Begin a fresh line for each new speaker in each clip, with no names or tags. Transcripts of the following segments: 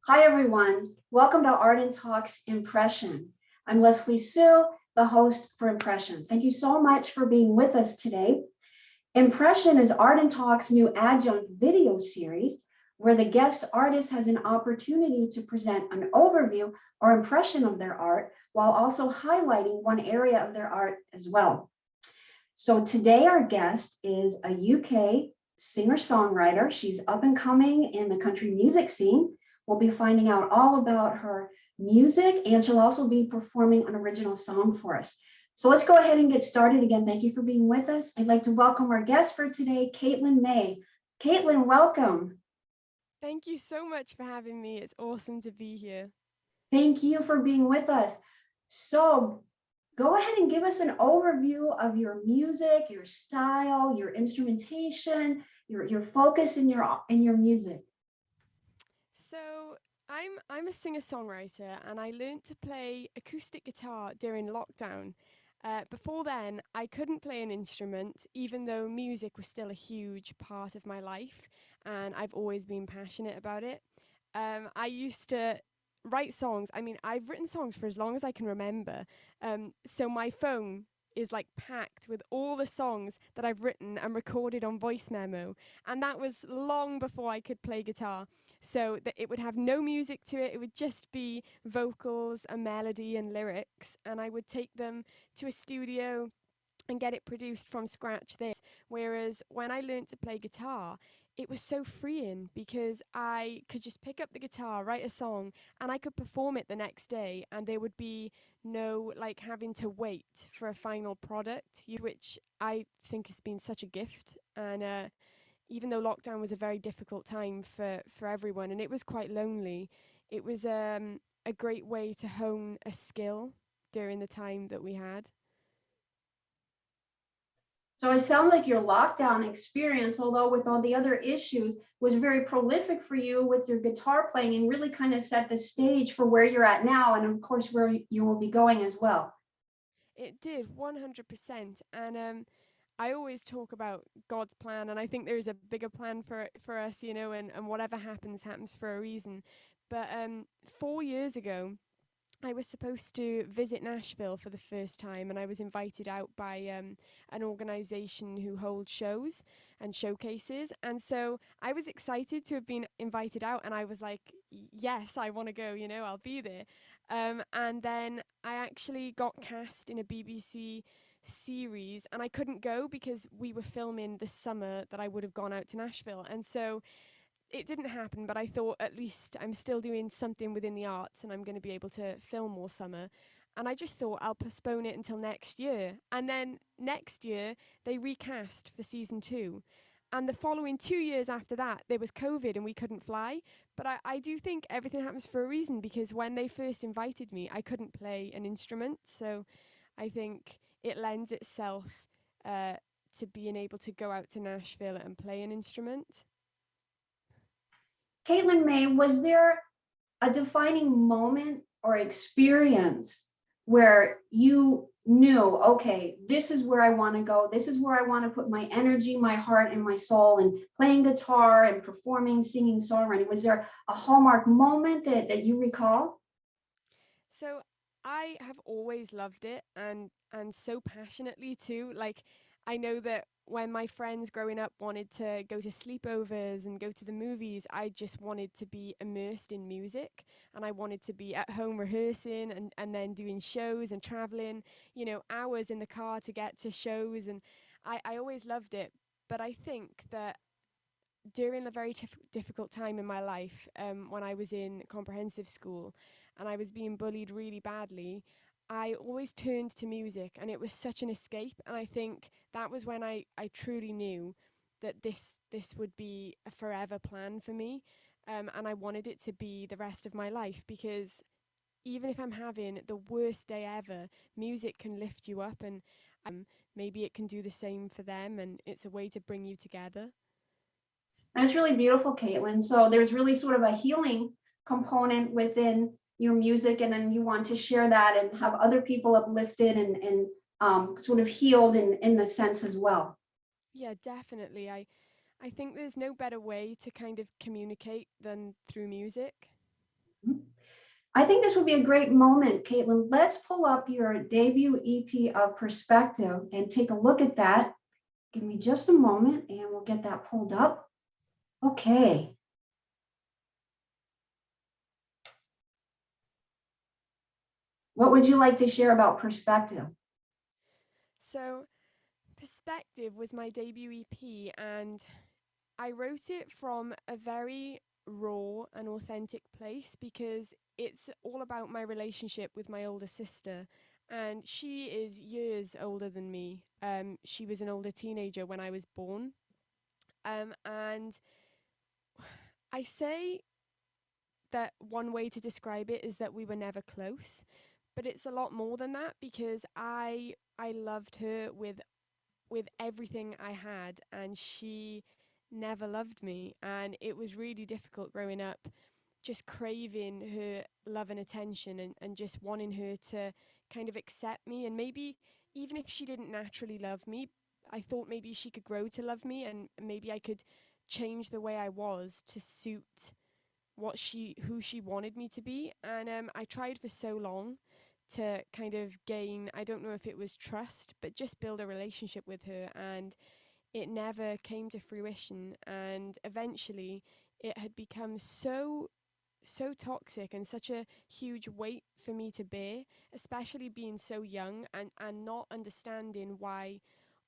Hi, everyone. Welcome to Art and Talks Impression. I'm Leslie Sue, the host for Impression. Thank you so much for being with us today. Impression is Art and Talks' new adjunct video series where the guest artist has an opportunity to present an overview or impression of their art while also highlighting one area of their art as well. So today our guest is a UK singer-songwriter. She's up and coming in the country music scene. We'll be finding out all about her music, and she'll also be performing an original song for us. So let's go ahead and get started again. Thank you for being with us. I'd like to welcome our guest for today, Caitlin Mae. Caitlin, welcome.
Thank you so much for having me. It's awesome to be here.
Thank you for being with us. So go ahead and give us an overview of your music, your style, your instrumentation, your focus in your music.
So, I'm a singer-songwriter and I learned to play acoustic guitar during lockdown. Before then, I couldn't play an instrument, even though music was still a huge part of my life, and I've always been passionate about it. I used to write songs. I mean, I've written songs for as long as I can remember. So my phone is like packed with all the songs that I've written and recorded on voice memo. And that was long before I could play guitar. So that it would have no music to it. It would just be vocals, a melody, and lyrics. And I would take them to a studio and get it produced from scratch there. Whereas when I learned to play guitar, it was so freeing because I could just pick up the guitar, write a song, and I could perform it the next day, and there would be no like having to wait for a final product, which I think has been such a gift. And even though lockdown was a very difficult time for everyone, and it was quite lonely, it was a great way to hone a skill during the time that we had.
So it sounds like your lockdown experience, although with all the other issues, was very prolific for you with your guitar playing and really kind of set the stage for where you're at now and of course where you will be going as well.
It did 100%. And I always talk about God's plan, and I think there is a bigger plan for us, and whatever happens, happens for a reason. But 4 years ago, I was supposed to visit Nashville for the first time, and I was invited out by an organization who holds shows and showcases. And so I was excited to have been invited out, and I was like, yes, I want to go, I'll be there. And then I actually got cast in a BBC series, and I couldn't go because we were filming the summer that I would have gone out to Nashville. And so it didn't happen, but I thought at least I'm still doing something within the arts and I'm going to be able to film all summer. And I just thought I'll postpone it until next year. And then next year, they recast for season two. And the following 2 years after that, there was COVID and we couldn't fly. But I do think everything happens for a reason because when they first invited me, I couldn't play an instrument. So I think it lends itself uh, to being able to go out to Nashville and play an instrument.
Caitlin May, was there a defining moment or experience where you knew, okay, this is where I want to go. This is where I want to put my energy, my heart, and my soul and playing guitar and performing, singing, songwriting. Was there a hallmark moment that you recall?
So I have always loved it and so passionately too. Like I know that when my friends growing up wanted to go to sleepovers and go to the movies, I just wanted to be immersed in music and I wanted to be at home rehearsing and then doing shows and traveling, hours in the car to get to shows and I always loved it. But I think that during a very difficult time in my life, when I was in comprehensive school and I was being bullied really badly, I always turned to music and it was such an escape. And I think that was when I truly knew that this would be a forever plan for me. And I wanted it to be the rest of my life because even if I'm having the worst day ever, music can lift you up and maybe it can do the same for them and it's a way to bring you together.
That's really beautiful, Caitlin. So there's really sort of a healing component within your music, and then you want to share that and have other people uplifted and sort of healed in the sense as well.
Yeah, definitely. I think there's no better way to kind of communicate than through music.
Mhm. I think this would be a great moment, Caitlin. Let's pull up your debut EP of Perspective and take a look at that. Give me just a moment and we'll get that pulled up. Okay. What would you like to share about Perspective?
So, Perspective was my debut EP, and I wrote it from a very raw and authentic place because it's all about my relationship with my older sister. And she is years older than me. She was an older teenager when I was born. And I say that one way to describe it is that we were never close, but it's a lot more than that because I loved her with everything I had, and she never loved me. And it was really difficult growing up, just craving her love and attention, and just wanting her to kind of accept me. And maybe even if she didn't naturally love me, I thought maybe she could grow to love me, and maybe I could change the way I was to suit who she wanted me to be. And I tried for so long to kind of gain, I don't know if it was trust, but just build a relationship with her, and it never came to fruition. And eventually it had become so toxic and such a huge weight for me to bear, especially being so young, and not understanding why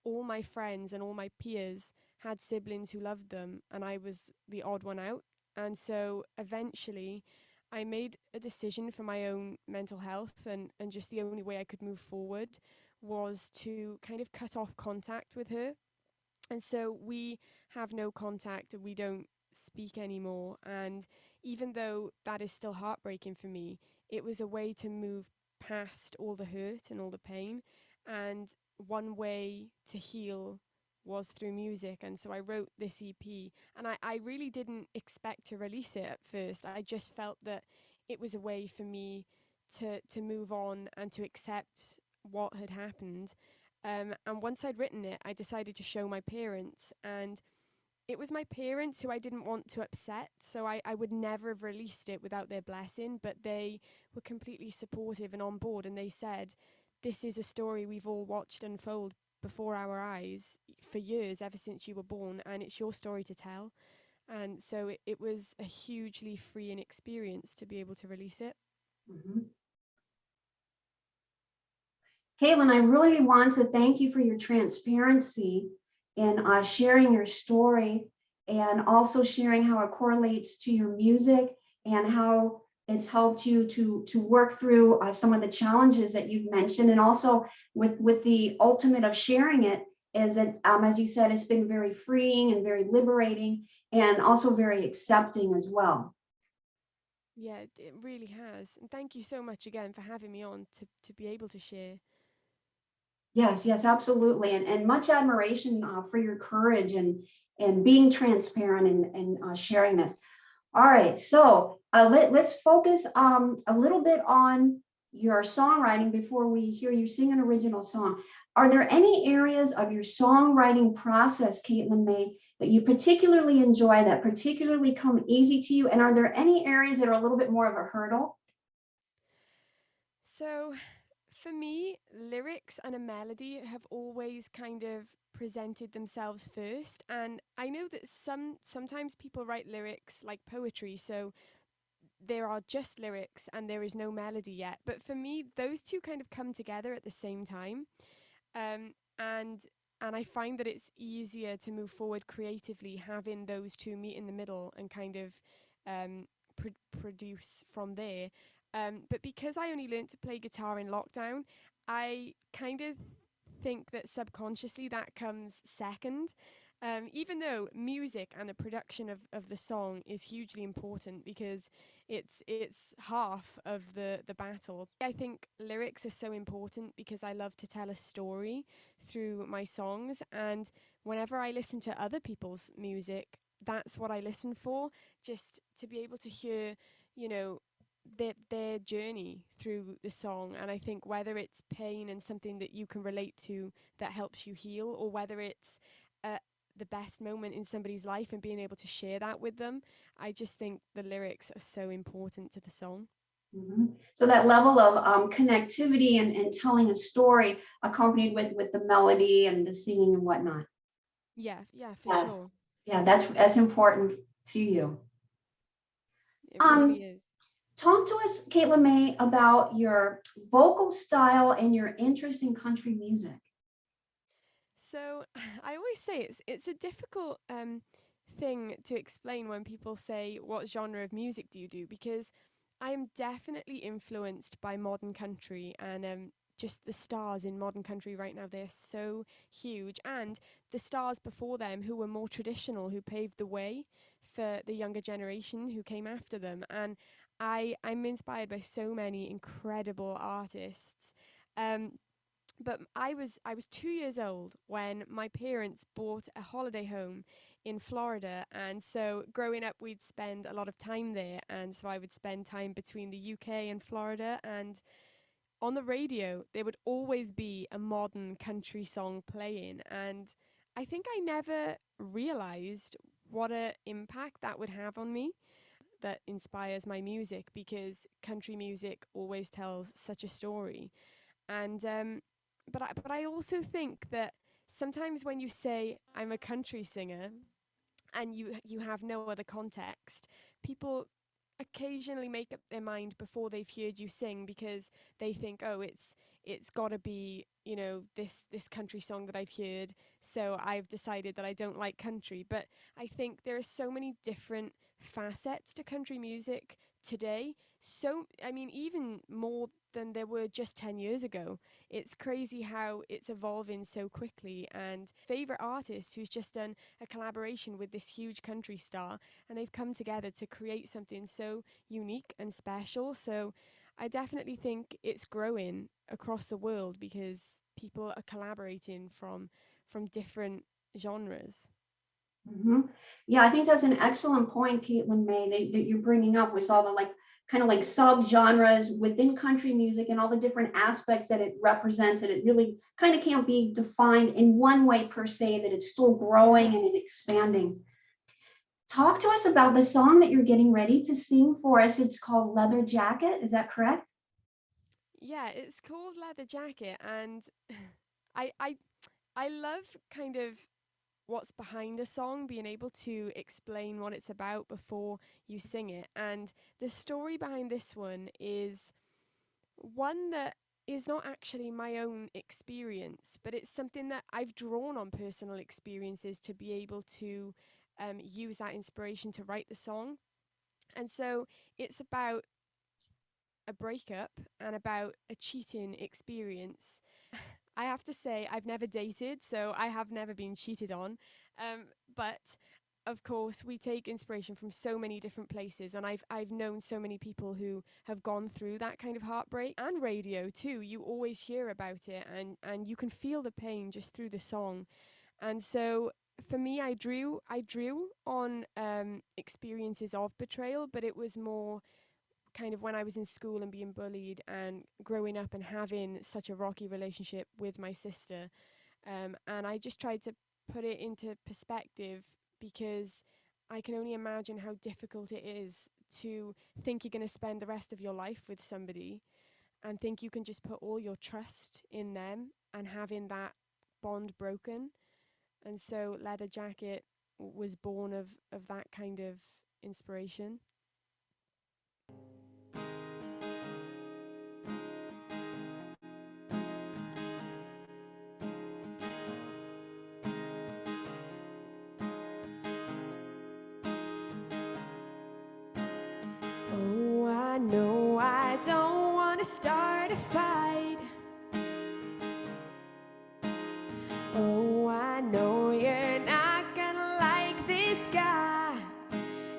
all my friends and all my peers had siblings who loved them, and I was the odd one out. And so eventually, I made a decision for my own mental health, and just the only way I could move forward was to kind of cut off contact with her. And so we have no contact, we don't speak anymore. And even though that is still heartbreaking for me, it was a way to move past all the hurt and all the pain. And one way to heal was through music. And so I wrote this EP, and I really didn't expect to release it at first. I just felt that it was a way for me to move on and to accept what had happened. And once I'd written it, I decided to show my parents. And it was my parents who I didn't want to upset. So I would never have released it without their blessing. But they were completely supportive and on board. And they said, "This is a story we've all watched unfold before our eyes for years, ever since you were born. And it's your story to tell." And so it was a hugely freeing experience to be able to release it.
Mhm. Caitlin, I really want to thank you for your transparency in sharing your story and also sharing how it correlates to your music and how it's helped you to work through some of the challenges that you've mentioned. And also with the ultimate of sharing it is that, as you said, it's been very freeing and very liberating and also very accepting as well.
Yeah, it really has. And thank you so much again for having me on to be able to share.
Yes, yes, absolutely. And much admiration for your courage and being transparent and sharing this. All right, so let's focus a little bit on your songwriting before we hear you sing an original song. Are there any areas of your songwriting process, Caitlin Mae, that you particularly enjoy, that particularly come easy to you? And are there any areas that are a little bit more of a hurdle?
So, for me, lyrics and a melody have always kind of presented themselves first. And I know that sometimes people write lyrics like poetry, so there are just lyrics and there is no melody yet. But for me, those two kind of come together at the same time. Um, and and I find that it's easier to move forward creatively having those two meet in the middle and kind of um, produce from there. But because I only learnt to play guitar in lockdown, I kind of think that subconsciously that comes second. Even though music and the production of the song is hugely important because it's half of the battle. I think lyrics are so important because I love to tell a story through my songs, and whenever I listen to other people's music, that's what I listen for, just to be able to hear, you know, their journey through the song. And I think whether it's pain and something that you can relate to that helps you heal, or whether it's the best moment in somebody's life and being able to share that with them. I just think the lyrics are so important to the song.
So that level of connectivity and telling a story accompanied with the melody and the singing and whatnot.
Yeah, yeah, for
Yeah,
sure.
yeah, that's important to you.
It
Um,
really is.
Talk to us, Caitlin Mae, about your vocal style and your interest in country music.
So I always say it's a difficult thing to explain when people say what genre of music do you do, because I am definitely influenced by modern country and just the stars in modern country right now. They're so huge, and the stars before them who were more traditional, who paved the way for the younger generation who came after them. And I'm inspired by so many incredible artists. Um, but I was 2 years old when my parents bought a holiday home in Florida, and so growing up we'd spend a lot of time there, and so I would spend time between the UK and Florida, and on the radio there would always be a modern country song playing, and I think I never realized what a impact that would have on me, that inspires my music, because country music always tells such a story. And but I also think that sometimes when you say I'm a country singer and you have no other context, people occasionally make up their mind before they've heard you sing, because they think, oh, it's got to be, this country song that I've heard, so I've decided that I don't like country. But I think there are so many different facets to country music today. So I mean, even more than there were just 10 years ago. It's crazy how it's evolving so quickly. And favorite artist who's just done a collaboration with this huge country star, and they've come together to create something so unique and special. So I definitely think it's growing across the world because people are collaborating from different genres.
Mhm. Yeah, I think that's an excellent point, Caitlin May, that you're bringing up with all the like kind of like sub-genres within country music and all the different aspects that it represents. And it really kind of can't be defined in one way per se, that it's still growing and expanding. Talk to us about the song that you're getting ready to sing for us. It's called Leather Jacket. Is that correct?
Yeah, it's called Leather Jacket, and I I I love kind of what's behind a song, being able to explain what it's about before you sing it. And the story behind this one is one that is not actually my own experience, but it's something that I've drawn on personal experiences to be able to use that inspiration to write the song. And so it's about a breakup and about a cheating experience. I have to say, I've never dated, so I have never been cheated on. But of course, we take inspiration from so many different places, and I've known so many people who have gone through that kind of heartbreak. And radio too, you always hear about it, and you can feel the pain just through the song. And so for me, I drew on experiences of betrayal, but it was more kind of when I was in school and being bullied and growing up and having such a rocky relationship with my sister. And I just tried to put it into perspective, because I can only imagine how difficult it is to think you're going to spend the rest of your life with somebody and think you can just put all your trust in them, and having that bond broken. And so Leather Jacket was born of that kind of inspiration. Oh, I know I don't want to start a fight. Oh, I know you're not gonna like this guy,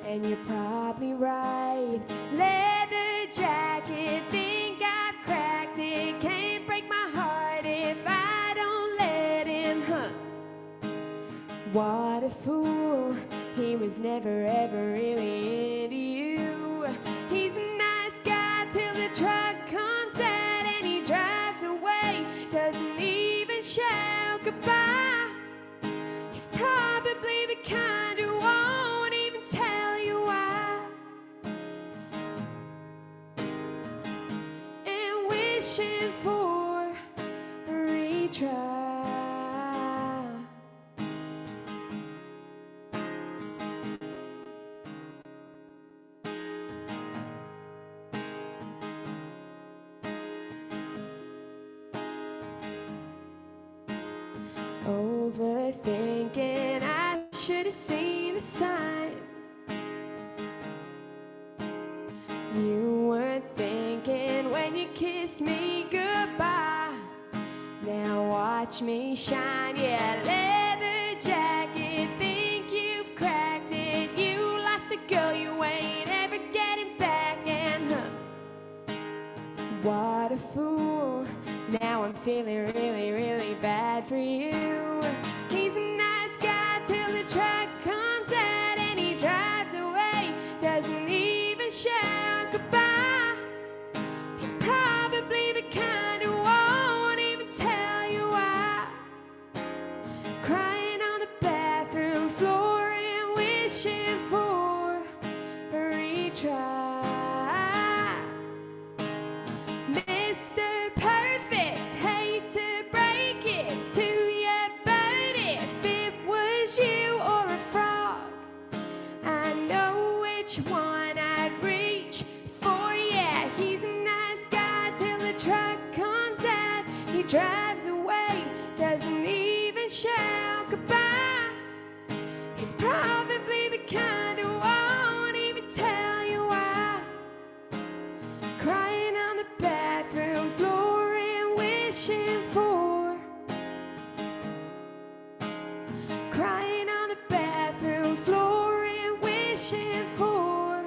and you're probably right. Leather jacket, think I've cracked it. Can't break my heart if I don't let him, huh? What a fool, he was never ever really into you. He's a nice guy till the truck comes out and he drives away. Doesn't even shout goodbye. He's probably wishing for a retry. Overthinking, I should have seen the signs. You weren't thinking when you kissed me goodbye. Now watch me shine, yeah, leather jacket. Think you've cracked it. You lost a girl you ain't ever getting back. And what a fool. Now I'm feeling really, really bad for you. He's a nice guy till the truck comes out and he drives away. Doesn't even shout goodbye. He's probably the kind who won't even tell you why. Crying on the bathroom floor and wishing for a retry. Mr. Perfect, hate to break it to you, but if it was you or a frog, I know which one I'd reach for. Yeah, he's a nice guy till the truck comes out. He drives away, doesn't even shout goodbye. He's probably the kind who won't even tell you why. Crying on the bathroom floor and wishing for. Crying on the bathroom floor and wishing for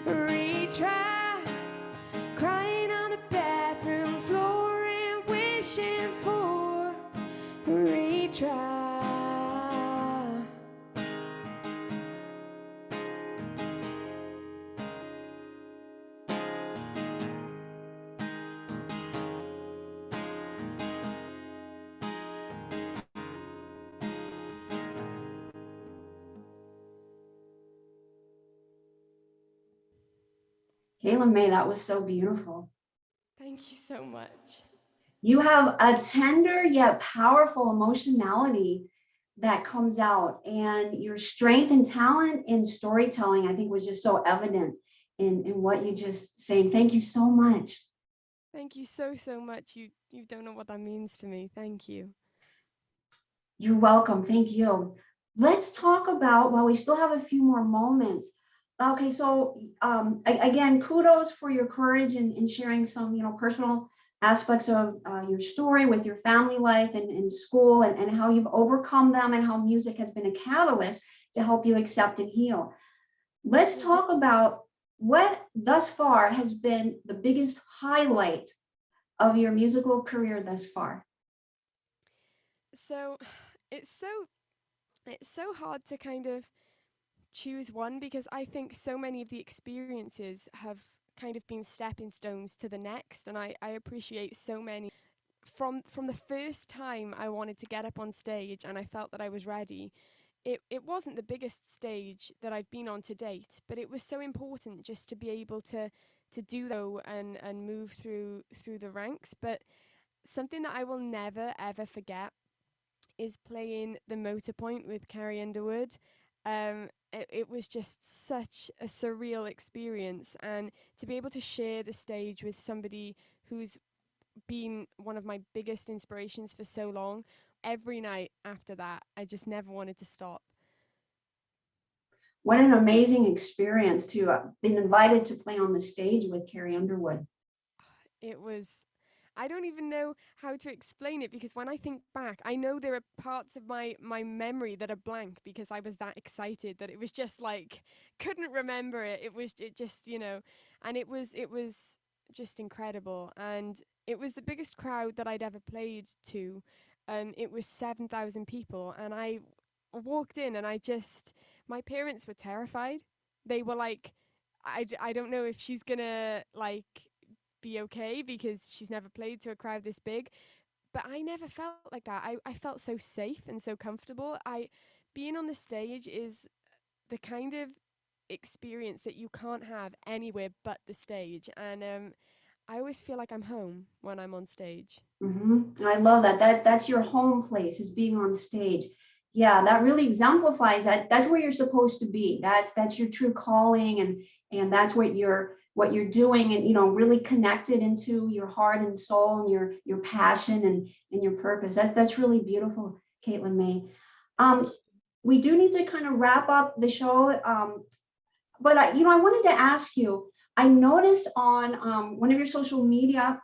a retry. Crying on the bathroom floor and wishing for a retry.
Caitlin Mae, that was so beautiful.
Thank you so much.
You have a tender yet powerful emotionality that comes out, and your strength and talent in storytelling, I think, was just so evident in what you just saying. Thank you so much.
Thank you so, so much. You don't know what that means to me. Thank you.
You're welcome. Thank you. Let's talk about, while we still have a few more moments. Okay, so again, kudos for your courage in sharing some, personal aspects of your story with your family life and in school, and how you've overcome them, and how music has been a catalyst to help you accept and heal. Let's talk about what thus far has been the biggest highlight of your musical career thus far.
So it's so it's so hard to kind of choose one, because I think so many of the experiences have kind of been stepping stones to the next, and I appreciate so many. From the first time I wanted to get up on stage and I felt that I was ready, it wasn't the biggest stage that I've been on to date, but it was so important just to be able to do that and move through the ranks. But something that I will never ever forget is playing the Motor Point with Carrie Underwood. It was just such a surreal experience, and to be able to share the stage with somebody who's been one of my biggest inspirations for so long, every night after that, I just never wanted to stop.
What an amazing experience to been invited to play on the stage with Carrie Underwood.
It was, I don't even know how to explain it, because when I think back, I know there are parts of my memory that are blank because I was that excited that it was just like couldn't remember it. It just, and it was just incredible, and it was the biggest crowd that I'd ever played to. It was 7,000 people, and I walked in and my parents were terrified. They were like, I don't know if she's gonna like be okay because she's never played to a crowd this big. But I never felt like that. I felt so safe and so comfortable. I Being on the stage is the kind of experience that you can't have anywhere but the stage. And I always feel like I'm home when I'm on stage.
I love that. That's your home place, is being on stage. Yeah, that really exemplifies that. That's where you're supposed to be. That's your true calling, and that's what you're doing, and really connected into your heart and soul and your passion and your purpose. That's really beautiful, Caitlin Mae.
Thank
Um, we do need to kind of wrap up the show. But I wanted to ask you. I noticed on one of your social media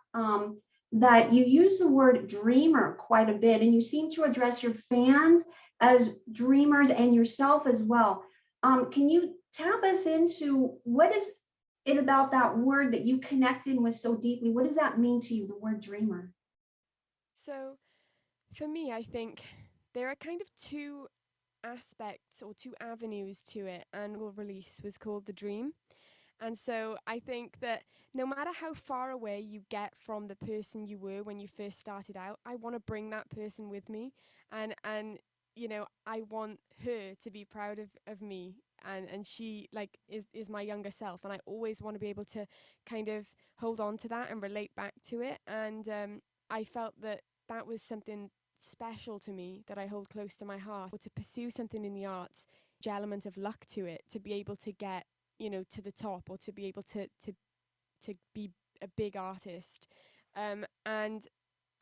that you use the word dreamer quite a bit, and you seem to address your fans as dreamers and yourself as well. Can you tap us into what is it about that word that you connect in with so deeply? What does that mean to you, the word dreamer?
So, for me, I think there are kind of two aspects or two avenues to it. Annual release was called The Dream. And so I think that no matter how far away you get from the person you were when you first started out, I want to bring that person with me. And I want her to be proud of me. And she like is my younger self, and I always want to be able to kind of hold on to that and relate back to it. And I felt that that was something special to me that I hold close to my heart. Or to pursue something in the arts, element of luck to it, to be able to get to the top, or to be able to be a big artist. And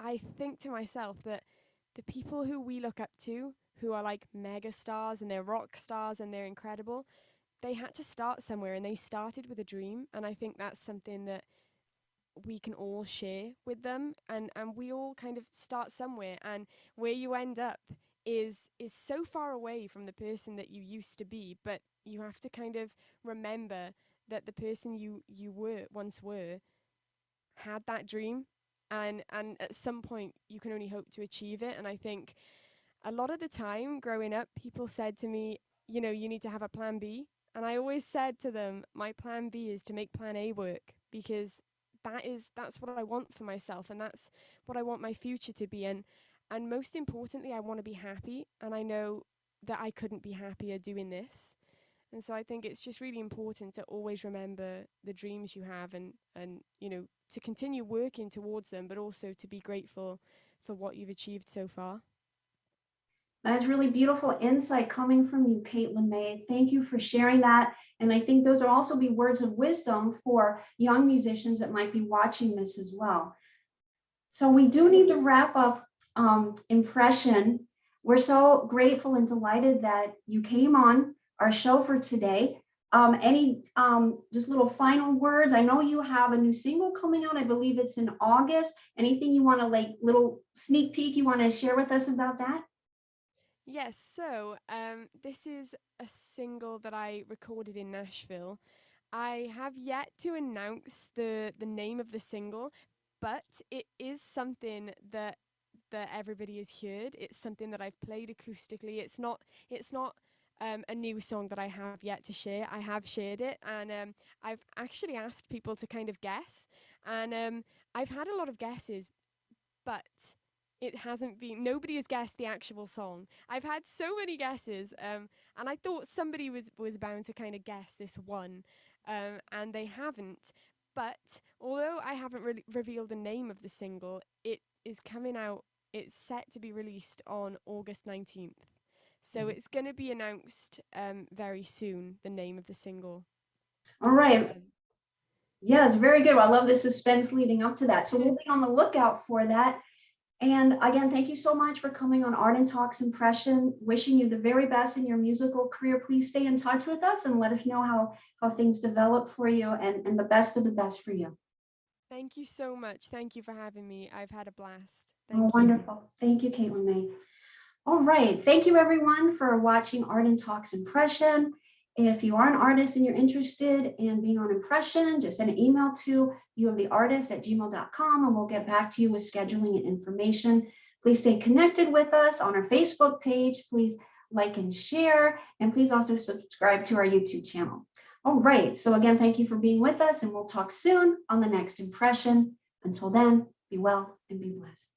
I think to myself that the people who we look up to, who are like mega stars and they're rock stars and they're incredible, they had to start somewhere, and they started with a dream. And I think that's something that we can all share with them, and we all kind of start somewhere, and where you end up is so far away from the person that you used to be, but you have to kind of remember that the person you were once were had that dream, and at some point you can only hope to achieve it. And I think a lot of the time growing up, people said to me, you need to have a plan B. And I always said to them, my plan B is to make plan A work, because that's what I want for myself, and that's what I want my future to be. And most importantly, I want to be happy, and I know that I couldn't be happier doing this. And so I think it's just really important to always remember the dreams you have, and to continue working towards them, but also to be grateful for what you've achieved so far.
That's really beautiful insight coming from you, Caitlin Mae. Thank you for sharing that. And I think those will also be words of wisdom for young musicians that might be watching this as well. So we do
Yes.
need to wrap up Impression. We're so grateful and delighted that you came on our show for today. Any just little final words? I know you have a new single coming out. I believe it's in August. Anything you want to, like, little sneak peek you want to share with us about that?
Yes, so this is a single that I recorded in Nashville. I have yet to announce the name of the single, but it is something that everybody has heard. It's something that I've played acoustically. It's not a new song that I have yet to share. I have shared it, and I've actually asked people to kind of guess, and I've had a lot of guesses, but it hasn't been, nobody has guessed the actual song. I've had so many guesses, and I thought somebody was bound to kind of guess this one, and they haven't. But although I haven't really revealed the name of the single, it is coming out. It's set to be released on August 19th. So it's going to be announced very soon, the name of the single.
All right.
Um,
Yeah, it's very good. I love the suspense leading up to that. So we'll be on the lookout for that. And again, thank you so much for coming on Art and Talks Impression. Wishing you the very best in your musical career. Please stay in touch with us and let us know how things develop for you, and the best of the best for you.
Thank you so much. Thank you for having me. I've had a blast.
Oh,
Thank you.
wonderful. Thank you, Caitlin Mae. All right. Thank you, everyone, for watching Art and Talks Impression. If you are an artist and you're interested in being on Impression, just send an email to viewoftheartist@gmail.com, and we'll get back to you with scheduling and information. Please stay connected with us on our Facebook page. Please like and share, and please also subscribe to our YouTube channel. All right. So again, thank you for being with us, and we'll talk soon on the next Impression. Until then, be well and be blessed.